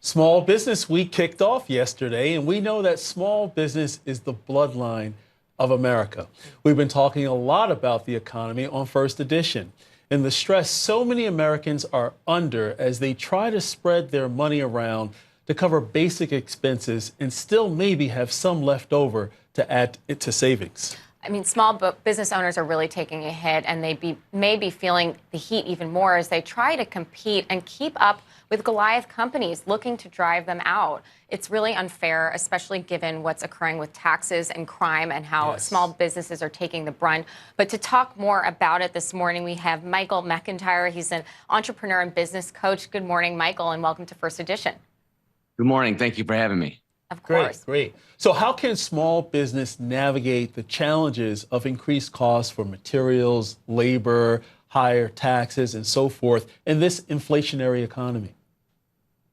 Small Business Week kicked off yesterday, and we know that small business is the bloodline of America. We've been talking a lot about the economy on First Edition and the stress so many Americans are under as they try to spread their money around to cover basic expenses and still maybe have some left over to add to savings. I mean, business owners are really taking a hit, and they may be feeling the heat even more as they try to compete and keep up with Goliath companies looking to drive them out. It's really unfair, especially given what's occurring with taxes and crime and how small businesses are taking the brunt. But to talk more about it this morning, we have Michael McIntyre. He's an entrepreneur and business coach. Good morning, Michael, and welcome to First Edition. Good morning. Thank you for having me. Of course. Great. So how can small business navigate the challenges of increased costs for materials, labor, higher taxes, and so forth in this inflationary economy?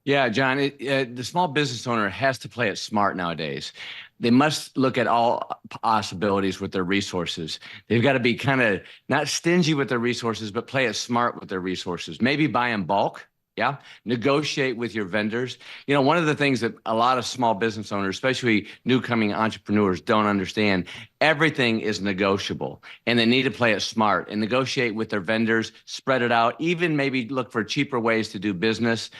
Yeah, John, the small business owner has to play it smart nowadays. They must look at all possibilities with their resources. They've got to be kind of not stingy with their resources, but play it smart with their resources. Maybe buy in bulk. Yeah. Negotiate with your vendors. You know, one of the things that a lot of small business owners, especially new coming entrepreneurs, don't understand, everything is negotiable, and they need to play it smart and negotiate with their vendors, spread it out, even maybe look for cheaper ways to do business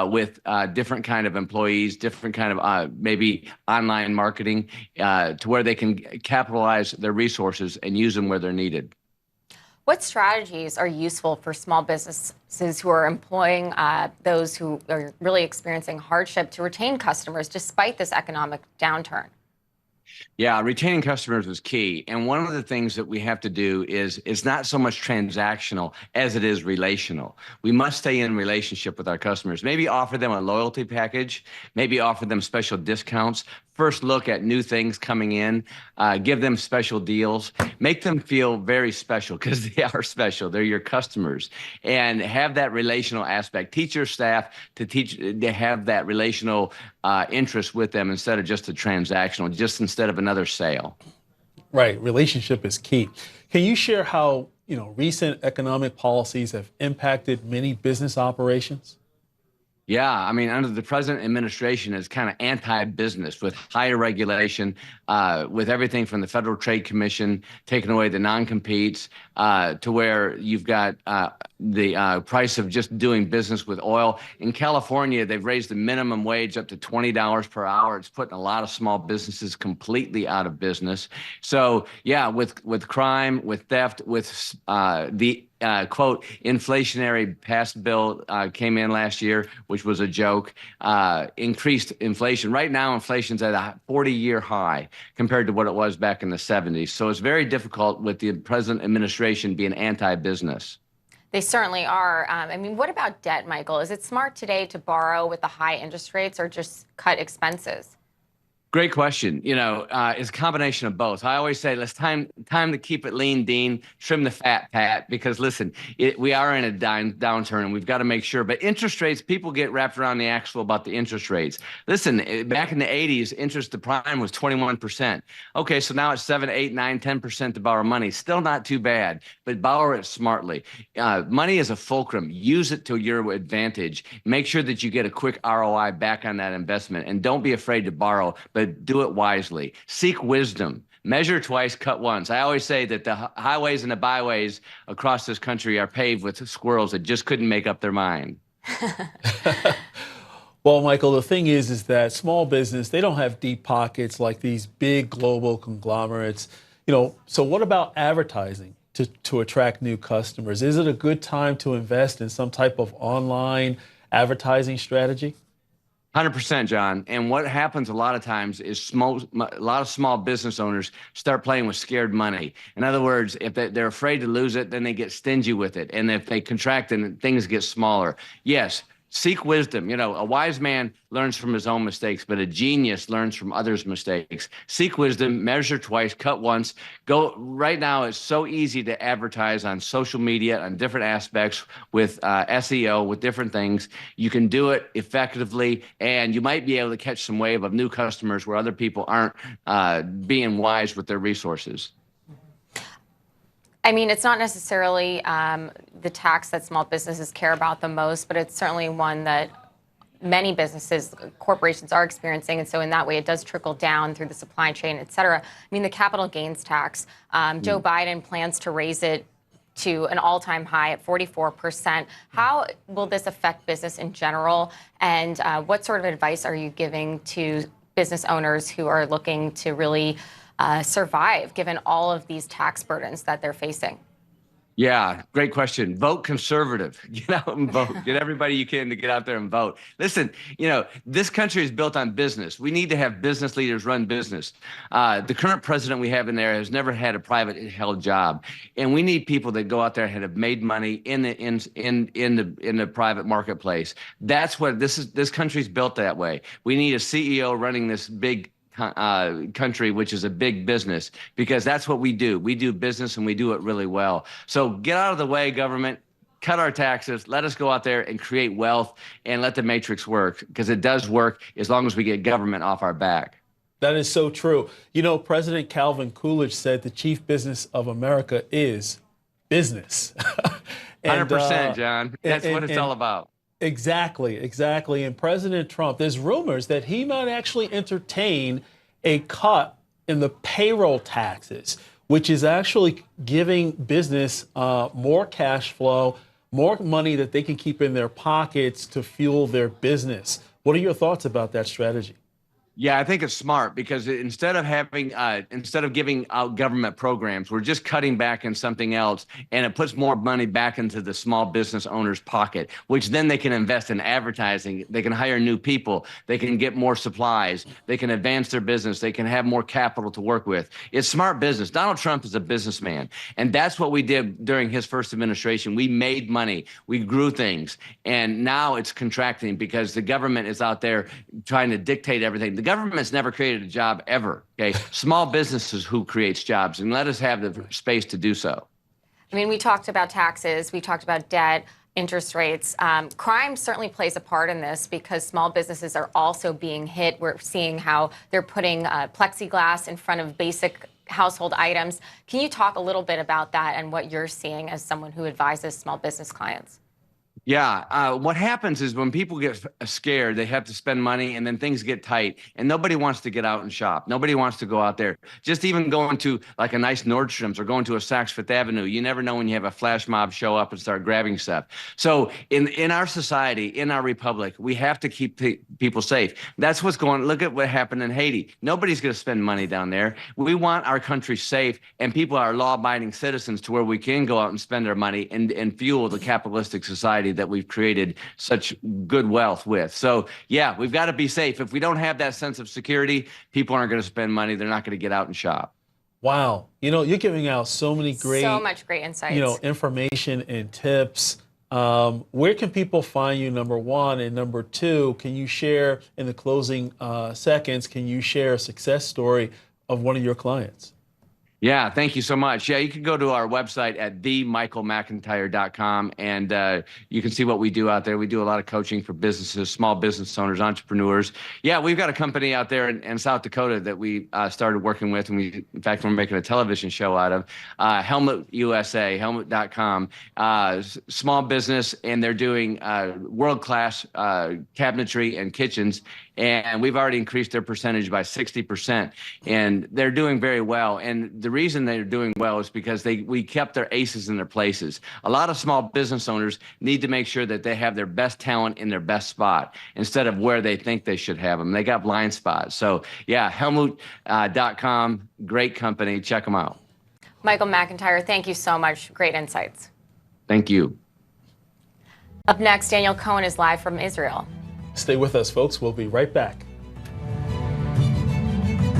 with different kind of employees, different kind of maybe online marketing to where they can capitalize their resources and use them where they're needed. What strategies are useful for small businesses who are employing those who are really experiencing hardship to retain customers despite this economic downturn? Yeah, retaining customers is key. And one of the things that we have to do is not so much transactional as it is relational. We must stay in relationship with our customers. Maybe offer them a loyalty package, maybe offer them special discounts. First look at new things coming in, give them special deals, make them feel very special because they are special. They're your customers, and have that relational aspect. Teach your staff to have that relational interest with them instead of just a transactional, just instead of another sale. Right. Relationship is key. Can you share how, recent economic policies have impacted many business operations? Yeah, I mean, under the present administration is kind of anti-business with higher regulation, with everything from the Federal Trade Commission taking away the non-competes to where you've got the price of just doing business with oil. In California, they've raised the minimum wage up to $20 per hour. It's putting a lot of small businesses completely out of business. So, yeah, with crime, with theft, with the quote, inflationary past bill came in last year, which was a joke, increased inflation. Right now, inflation's at a 40-year high compared to what it was back in the 70s. So it's very difficult with the present administration being anti-business. They certainly are. I mean, what about debt, Michael? Is it smart today to borrow with the high interest rates or just cut expenses? Great question. It's a combination of both. I always say, let's time to keep it lean, Dean, trim the fat, Pat, because listen, we are in a downturn and we've got to make sure. But interest rates, people get wrapped around the axle about the interest rates. Listen, back in the 80s, interest to prime was 21%. Okay, so now it's 7, 8, 9, 10% to borrow money. Still not too bad, but borrow it smartly. Money is a fulcrum. Use it to your advantage. Make sure that you get a quick ROI back on that investment, and don't be afraid to borrow, but do it wisely. Seek wisdom. Measure twice, cut once. I always say that the highways and the byways across this country are paved with squirrels that just couldn't make up their mind. Well, Michael, the thing is that small business, they don't have deep pockets like these big global conglomerates. So what about advertising to attract new customers? Is it a good time to invest in some type of online advertising strategy? 100%, John. And what happens a lot of times is a lot of small business owners start playing with scared money. In other words, if they're afraid to lose it, then they get stingy with it. And if they contract, then things get smaller. Yes. Seek wisdom. A wise man learns from his own mistakes, but a genius learns from others' mistakes. Seek wisdom, measure twice, cut once. Right now, it's so easy to advertise on social media on different aspects with SEO, with different things. You can do it effectively, and you might be able to catch some wave of new customers where other people aren't being wise with their resources. I mean, it's not necessarily the tax that small businesses care about the most, but it's certainly one that many businesses, corporations are experiencing. And so in that way, it does trickle down through the supply chain, et cetera. I mean, the capital gains tax, Joe Biden plans to raise it to an all-time high at 44%. How will this affect business in general? And what sort of advice are you giving to business owners who are looking to really survive given all of these tax burdens that they're facing? Yeah, great question. Vote conservative. Get out and vote. Get everybody you can to get out there and vote. Listen, this country is built on business. We need to have business leaders run business. The current president we have in there has never had a private held job, and we need people that go out there and have made money in the private marketplace. That's what this country's built that way. We need a CEO running this big country, which is a big business, because that's what we do. We do business and we do it really well. So get out of the way, government. Cut our taxes. Let us go out there and create wealth and let the matrix work, because it does work as long as we get government off our back. That is so true. President Calvin Coolidge said the chief business of America is business. 100%, John. That's what it's all about. Exactly. And President Trump, there's rumors that he might actually entertain a cut in the payroll taxes, which is actually giving business more cash flow, more money that they can keep in their pockets to fuel their business. What are your thoughts about that strategy? Yeah, I think it's smart, because instead of giving out government programs, we're just cutting back in something else, and it puts more money back into the small business owner's pocket, which then they can invest in advertising. They can hire new people. They can get more supplies. They can advance their business. They can have more capital to work with. It's smart business. Donald Trump is a businessman, and that's what we did during his first administration. We made money. We grew things, and now it's contracting because the government is out there trying to dictate everything. The government's never created a job ever. Okay, small businesses who creates jobs, and let us have the space to do so. I mean, we talked about taxes, we talked about debt, interest rates. Crime certainly plays a part in this, because small businesses are also being hit. We're seeing how they're putting plexiglass in front of basic household items. Can you talk a little bit about that and what you're seeing as someone who advises small business clients? Yeah, what happens is when people get scared, they have to spend money, and then things get tight, and nobody wants to get out and shop. Nobody wants to go out there. Just even going to like a nice Nordstrom's or going to a Saks Fifth Avenue, you never know when you have a flash mob show up and start grabbing stuff. So in our society, in our republic, we have to keep people safe. That's what's going. Look at what happened in Haiti. Nobody's going to spend money down there. We want our country safe, and people are law-abiding citizens to where we can go out and spend our money and fuel the capitalistic society that we've created such good wealth with. So yeah, we've got to be safe. If we don't have that sense of security, people aren't going to spend money. They're not going to get out and shop. Wow. You're giving out so much great insights, information and tips. Where can people find you, number one? And number two, can you share in the closing seconds, can you share a success story of one of your clients? Yeah, thank you so much. Yeah, you can go to our website at themichaelmcintyre.com, and you can see what we do out there. We do a lot of coaching for businesses, small business owners, entrepreneurs. Yeah, we've got a company out there in South Dakota that we started working with, and in fact, we're making a television show out of Helmut USA, helmut.com, small business, and they're doing world-class cabinetry and kitchens. And we've already increased their percentage by 60%, and they're doing very well. And the reason they're doing well is because we kept their aces in their places. A lot of small business owners need to make sure that they have their best talent in their best spot instead of where they think they should have them. They got blind spots. So yeah, helmut.com, great company. Check them out. Michael McIntyre, thank you so much. Great insights. Thank you. Up next, Daniel Cohen is live from Israel. Stay with us, folks. We'll be right back.